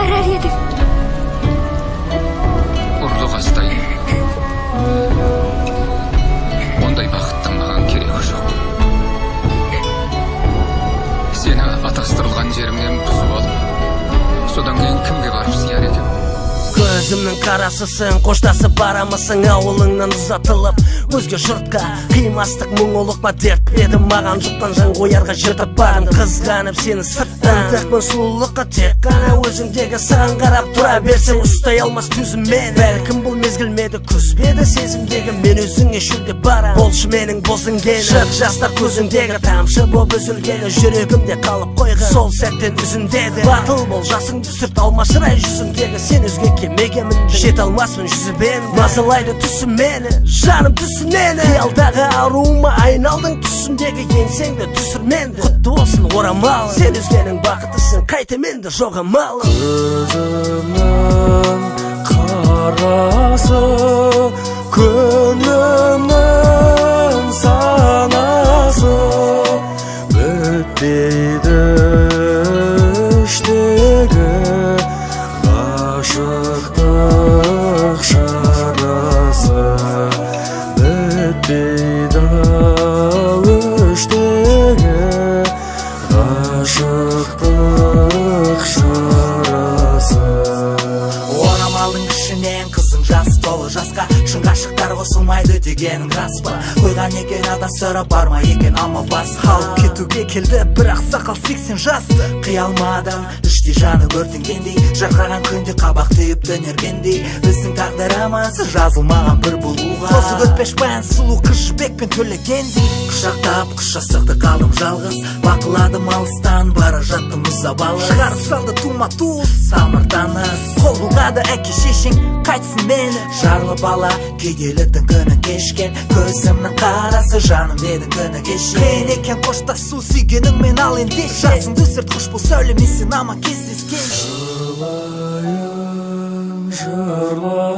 барар едік. Ұрлық-астай. Ондай бақыттың маған керегі жоқ. Сені атастырылған жеріңнен бұзып алып, содан кейін кімге барып сияр едім? Көзімнің қарасысың, қоштасып барамысың ауылыңнан ұзатылып, өзге жұртқа қимастық мұңлық па дерт педі маған жұттан жан қоярға жетіп бардым қызғанып сені сырттан тақпын сұлулыққа тек қана өзіңдегі саған қарап тұра берсең ұстай алмас төзіммен бәлкім бұл мезгіл меді күз беді сезімдегі мен өзіңе шөлдеп барам болшы менің босыңгені шық жастар көзіңдегі тамшы боп үзілгені жүрегімде қалып қойған сол сәттен үзіндеді батыл бол жасыңды сүрт алмашырай жүзімдегі сен өзге кемеге міндім жете алмаспын жүзібен мазалайды түсім мені жаным түсінені қиялдағы аруыма айналдың түсімдегі еңсеңді түсірменді құтты болсын орамал сен өзгенің бақыттысың қайта менде жоқ амал көзімнің қарасы көңілімнің санасы бітпейді іштегі ғашықтық шарасы бітпейді іштегі ғашықтық шарасы орамалдың ішінен қызың жас толы жасқа шын ғашықтар қосылмайды дегенің рас па қойған екен адастырып барма екен амал басқа алып кетуге келді бірақ сақал 80 жасты қия алмадым іште жаны өртенгендей жарқыраған күнде қабақ түйіп төнергендей біздің тағдырымыз жазылмаған бір болуға тозы өтпеш баян сұлу қыз жібекпен төлегендей құшақтап құс жастықты қалдым жалғыз бақыладым алыстан бара жаттым мұзабалы шығарып салды тума-туыс тамыр-таныс қол бұлғады әке шешең қайтсын мені жарлы бала күйгеліктің күнін кешкен көзімнің қарасы жаным дедің күні кеше қиын екен қоштасу сүйгеніңмен ал ендеше жасыңды сүрт құш бол сәулем сен аман кездескен жырлайын жырлайын